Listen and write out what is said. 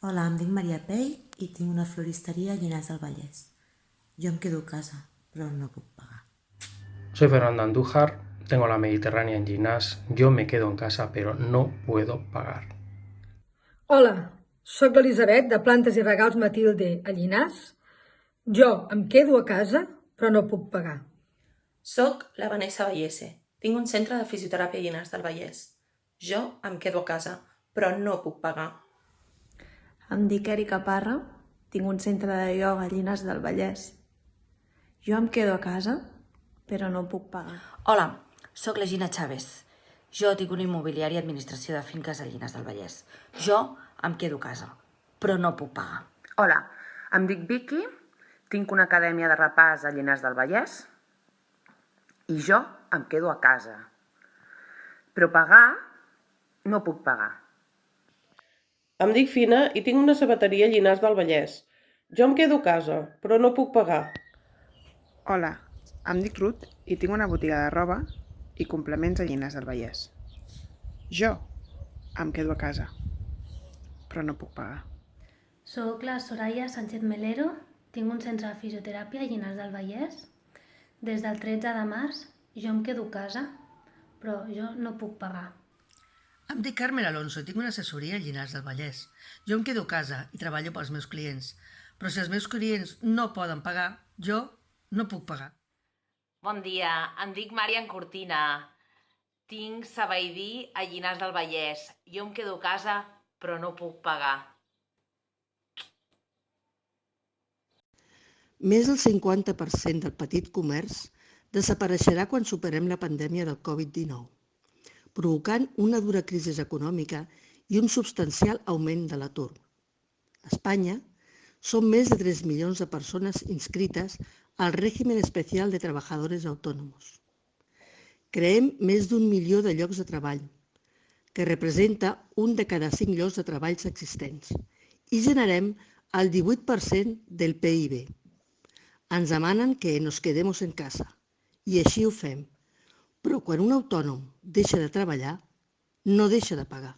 Hola, em dic Maria Pell i tinc una floristeria a Llinars del Vallès. Jo em quedo a casa, però no puc pagar. Soy Fernando Andújar, tengo la Mediterránea en Ginás, yo me quedo en casa pero no puedo pagar. Hola, sóc l'Elisabet de Plantes i Regals Matilde a Llinars. Jo em quedo a casa, però no puc pagar. Soc la Vanessa Vallese. Tinc un centre de fisioteràpia a Llinars del Vallès. Jo em quedo a casa, però no puc pagar. Em dic Erika Parra, tinc un centre de ioga a Llinars del Vallès. Jo em quedo a casa, però no puc pagar. Hola, sóc la Gina Chávez. Jo tinc una immobiliària i administració de finques a Llinars del Vallès. Jo em quedo a casa, però no puc pagar. Hola, em dic Vicky, tinc una acadèmia de repàs a Llinars del Vallès i jo em quedo a casa. Però pagar, no puc pagar. Em dic Fina i tinc una sabateria a Llinars del Vallès. Jo em quedo a casa, però no puc pagar. Hola, em dic Ruth i tinc una botiga de roba i complements a Llinars del Vallès. Jo em quedo a casa, però no puc pagar. Soc la Soraya Sánchez Melero, tinc un centre de fisioteràpia a Llinars del Vallès. Des del 13 de març jo em quedo a casa, però jo no puc pagar. Em dic Carmen Alonso i tinc una assessoria a Llinars del Vallès. Jo em quedo a casa i treballo pels meus clients, però si els meus clients no poden pagar, jo no puc pagar. Bon dia, em dic Marian Cortina. Tinc Sabaidí a Llinars del Vallès. Jo em quedo a casa, però no puc pagar. Més del 50% del petit comerç desapareixerà quan superem la pandèmia del Covid-19, provocant una dura crisi econòmica i un substancial augment de l'atur. A Espanya, són més de 3 milions de persones inscrites al Régimen Especial de Trabajadores Autónomos. Creem més d'1 milió de llocs de treball, que representa un de cada 5 llocs de treballs existents, i generem el 18% del PIB. Ens demanen que nos quedemos en casa, i així ho fem. Però quan un autònom deixa de treballar, no deixa de pagar.